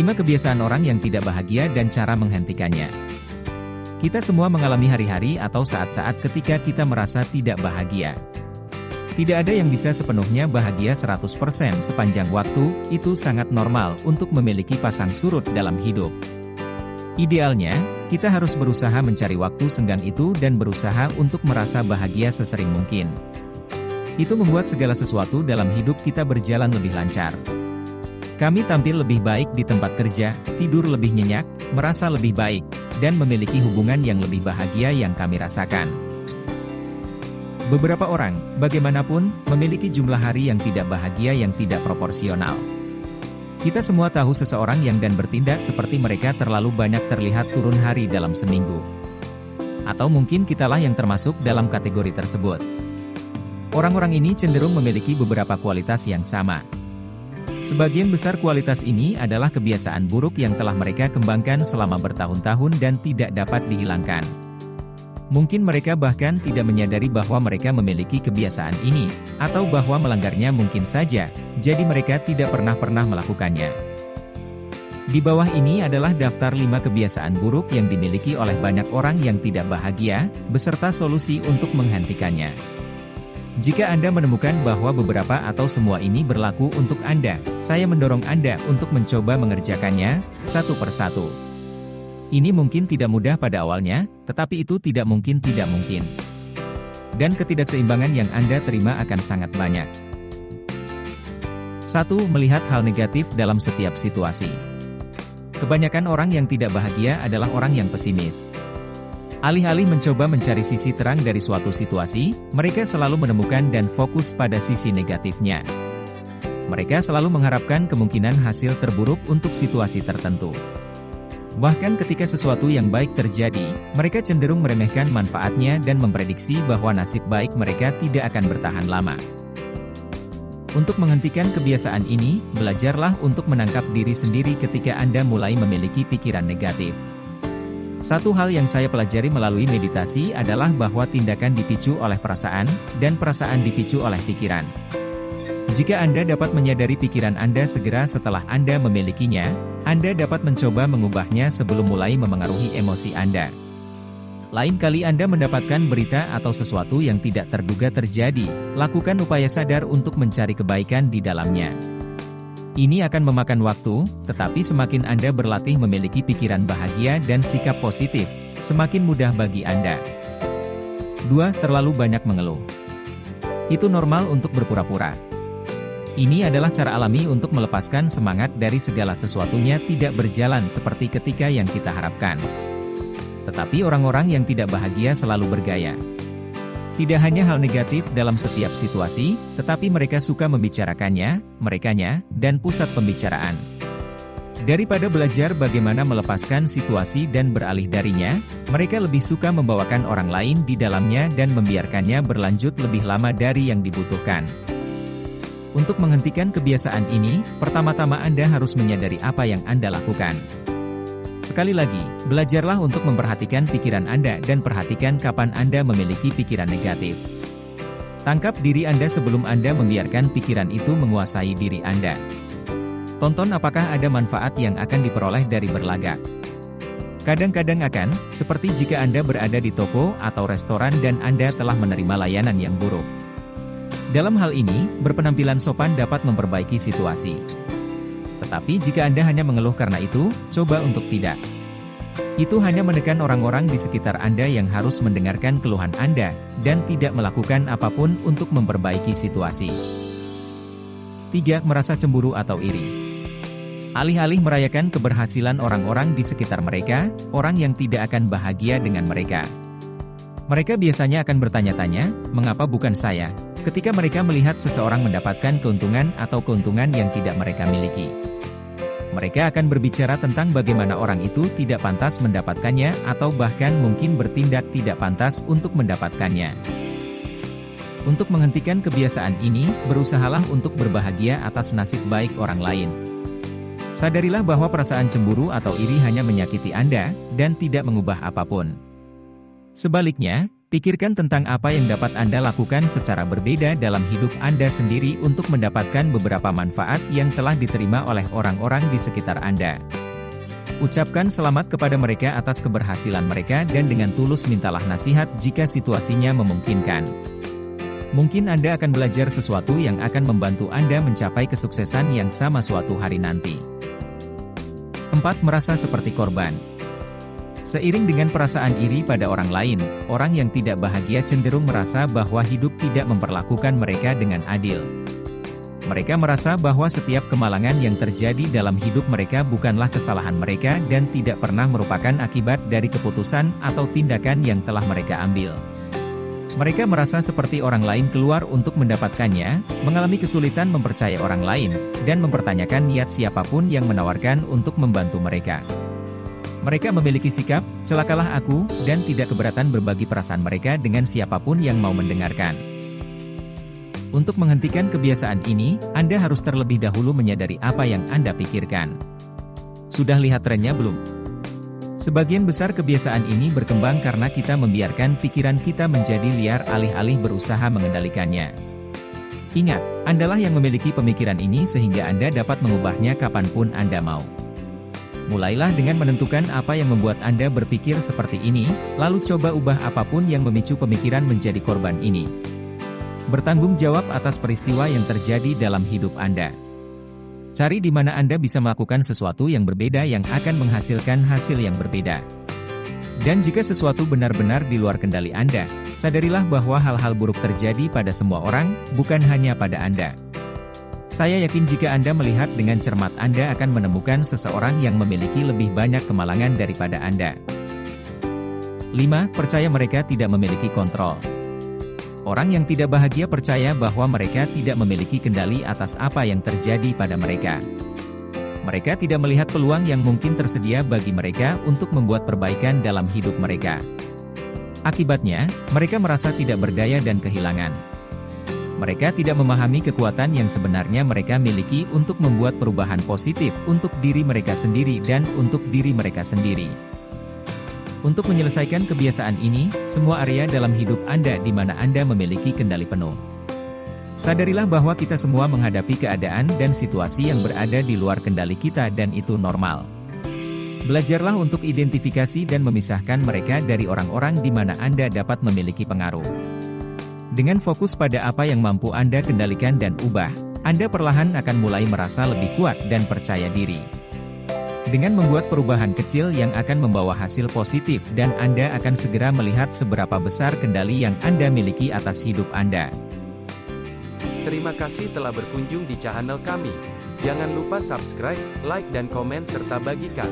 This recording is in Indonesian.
5 kebiasaan orang yang tidak bahagia dan cara menghentikannya. Kita semua mengalami hari-hari atau saat-saat ketika kita merasa tidak bahagia. Tidak ada yang bisa sepenuhnya bahagia 100% sepanjang waktu, itu sangat normal untuk memiliki pasang surut dalam hidup. Idealnya, kita harus berusaha mencari waktu senggang itu dan berusaha untuk merasa bahagia sesering mungkin. Itu membuat segala sesuatu dalam hidup kita berjalan lebih lancar. Kami tampil lebih baik di tempat kerja, tidur lebih nyenyak, merasa lebih baik, dan memiliki hubungan yang lebih bahagia yang kami rasakan. Beberapa orang, bagaimanapun, memiliki jumlah hari yang tidak bahagia yang tidak proporsional. Kita semua tahu seseorang yang dan bertindak seperti mereka terlalu banyak terlihat turun hari dalam seminggu. Atau mungkin kitalah yang termasuk dalam kategori tersebut. Orang-orang ini cenderung memiliki beberapa kualitas yang sama. Sebagian besar kualitas ini adalah kebiasaan buruk yang telah mereka kembangkan selama bertahun-tahun dan tidak dapat dihilangkan. Mungkin mereka bahkan tidak menyadari bahwa mereka memiliki kebiasaan ini, atau bahwa melanggarnya mungkin saja, jadi mereka tidak pernah melakukannya. Di bawah ini adalah daftar 5 kebiasaan buruk yang dimiliki oleh banyak orang yang tidak bahagia, beserta solusi untuk menghentikannya. Jika Anda menemukan bahwa beberapa atau semua ini berlaku untuk Anda, saya mendorong Anda untuk mencoba mengerjakannya, satu persatu. Ini mungkin tidak mudah pada awalnya, tetapi itu tidak mungkin. Dan ketidakseimbangan yang Anda terima akan sangat banyak. 1. Melihat hal negatif dalam setiap situasi. Kebanyakan orang yang tidak bahagia adalah orang yang pesimis. Alih-alih mencoba mencari sisi terang dari suatu situasi, mereka selalu menemukan dan fokus pada sisi negatifnya. Mereka selalu mengharapkan kemungkinan hasil terburuk untuk situasi tertentu. Bahkan ketika sesuatu yang baik terjadi, mereka cenderung meremehkan manfaatnya dan memprediksi bahwa nasib baik mereka tidak akan bertahan lama. Untuk menghentikan kebiasaan ini, belajarlah untuk menangkap diri sendiri ketika Anda mulai memiliki pikiran negatif. Satu hal yang saya pelajari melalui meditasi adalah bahwa tindakan dipicu oleh perasaan, dan perasaan dipicu oleh pikiran. Jika Anda dapat menyadari pikiran Anda segera setelah Anda memilikinya, Anda dapat mencoba mengubahnya sebelum mulai memengaruhi emosi Anda. Lain kali Anda mendapatkan berita atau sesuatu yang tidak terduga terjadi, lakukan upaya sadar untuk mencari kebaikan di dalamnya. Ini akan memakan waktu, tetapi semakin Anda berlatih memiliki pikiran bahagia dan sikap positif, semakin mudah bagi Anda. 2. Terlalu banyak mengeluh. Itu normal untuk berpura-pura. Ini adalah cara alami untuk melepaskan semangat dari segala sesuatunya tidak berjalan seperti ketika yang kita harapkan. Tetapi orang-orang yang tidak bahagia selalu bergaya. Tidak hanya hal negatif dalam setiap situasi, tetapi mereka suka membicarakannya, merekanya, dan pusat pembicaraan. Daripada belajar bagaimana melepaskan situasi dan beralih darinya, mereka lebih suka membawakan orang lain di dalamnya dan membiarkannya berlanjut lebih lama dari yang dibutuhkan. Untuk menghentikan kebiasaan ini, pertama-tama Anda harus menyadari apa yang Anda lakukan. Sekali lagi, belajarlah untuk memperhatikan pikiran Anda dan perhatikan kapan Anda memiliki pikiran negatif. Tangkap diri Anda sebelum Anda membiarkan pikiran itu menguasai diri Anda. Tonton apakah ada manfaat yang akan diperoleh dari berlagak. Kadang-kadang akan, seperti jika Anda berada di toko atau restoran dan Anda telah menerima layanan yang buruk. Dalam hal ini, berpenampilan sopan dapat memperbaiki situasi. Tetapi jika Anda hanya mengeluh karena itu, coba untuk tidak. Itu hanya menekan orang-orang di sekitar Anda yang harus mendengarkan keluhan Anda, dan tidak melakukan apapun untuk memperbaiki situasi. 3. Merasa cemburu atau iri. Alih-alih merayakan keberhasilan orang-orang di sekitar mereka, orang yang tidak akan bahagia dengan mereka. Mereka biasanya akan bertanya-tanya, mengapa bukan saya? Ketika mereka melihat seseorang mendapatkan keuntungan atau keuntungan yang tidak mereka miliki. Mereka akan berbicara tentang bagaimana orang itu tidak pantas mendapatkannya atau bahkan mungkin bertindak tidak pantas untuk mendapatkannya. Untuk menghentikan kebiasaan ini, berusahalah untuk berbahagia atas nasib baik orang lain. Sadarilah bahwa perasaan cemburu atau iri hanya menyakiti Anda, dan tidak mengubah apapun. Sebaliknya, Pikirkan tentang apa yang dapat Anda lakukan secara berbeda dalam hidup Anda sendiri untuk mendapatkan beberapa manfaat yang telah diterima oleh orang-orang di sekitar Anda. Ucapkan selamat kepada mereka atas keberhasilan mereka dan dengan tulus mintalah nasihat jika situasinya memungkinkan. Mungkin Anda akan belajar sesuatu yang akan membantu Anda mencapai kesuksesan yang sama suatu hari nanti. 4. Merasa seperti korban. Seiring dengan perasaan iri pada orang lain, orang yang tidak bahagia cenderung merasa bahwa hidup tidak memperlakukan mereka dengan adil. Mereka merasa bahwa setiap kemalangan yang terjadi dalam hidup mereka bukanlah kesalahan mereka dan tidak pernah merupakan akibat dari keputusan atau tindakan yang telah mereka ambil. Mereka merasa seperti orang lain keluar untuk mendapatkannya, mengalami kesulitan mempercayai orang lain, dan mempertanyakan niat siapapun yang menawarkan untuk membantu mereka. Mereka memiliki sikap, celakalah aku, dan tidak keberatan berbagi perasaan mereka dengan siapapun yang mau mendengarkan. Untuk menghentikan kebiasaan ini, Anda harus terlebih dahulu menyadari apa yang Anda pikirkan. Sudah lihat trennya belum? Sebagian besar kebiasaan ini berkembang karena kita membiarkan pikiran kita menjadi liar alih-alih berusaha mengendalikannya. Ingat, Andalah yang memiliki pemikiran ini sehingga Anda dapat mengubahnya kapanpun Anda mau. Mulailah dengan menentukan apa yang membuat Anda berpikir seperti ini, lalu coba ubah apapun yang memicu pemikiran menjadi korban ini. Bertanggung jawab atas peristiwa yang terjadi dalam hidup Anda. Cari di mana Anda bisa melakukan sesuatu yang berbeda yang akan menghasilkan hasil yang berbeda. Dan jika sesuatu benar-benar di luar kendali Anda, sadarilah bahwa hal-hal buruk terjadi pada semua orang, bukan hanya pada Anda. Saya yakin jika Anda melihat dengan cermat Anda akan menemukan seseorang yang memiliki lebih banyak kemalangan daripada Anda. 5. Percaya mereka tidak memiliki kontrol. Orang yang tidak bahagia percaya bahwa mereka tidak memiliki kendali atas apa yang terjadi pada mereka. Mereka tidak melihat peluang yang mungkin tersedia bagi mereka untuk membuat perbaikan dalam hidup mereka. Akibatnya, mereka merasa tidak berdaya dan kehilangan. Mereka tidak memahami kekuatan yang sebenarnya mereka miliki untuk membuat perubahan positif untuk diri mereka sendiri dan untuk diri mereka sendiri. Untuk menyelesaikan kebiasaan ini, semua area dalam hidup Anda di mana Anda memiliki kendali penuh. Sadarilah bahwa kita semua menghadapi keadaan dan situasi yang berada di luar kendali kita dan itu normal. Belajarlah untuk identifikasi dan memisahkan mereka dari orang-orang di mana Anda dapat memiliki pengaruh. Dengan fokus pada apa yang mampu Anda kendalikan dan ubah, Anda perlahan akan mulai merasa lebih kuat dan percaya diri. Dengan membuat perubahan kecil yang akan membawa hasil positif dan Anda akan segera melihat seberapa besar kendali yang Anda miliki atas hidup Anda. Terima kasih telah berkunjung di channel kami. Jangan lupa subscribe, like dan komen serta bagikan.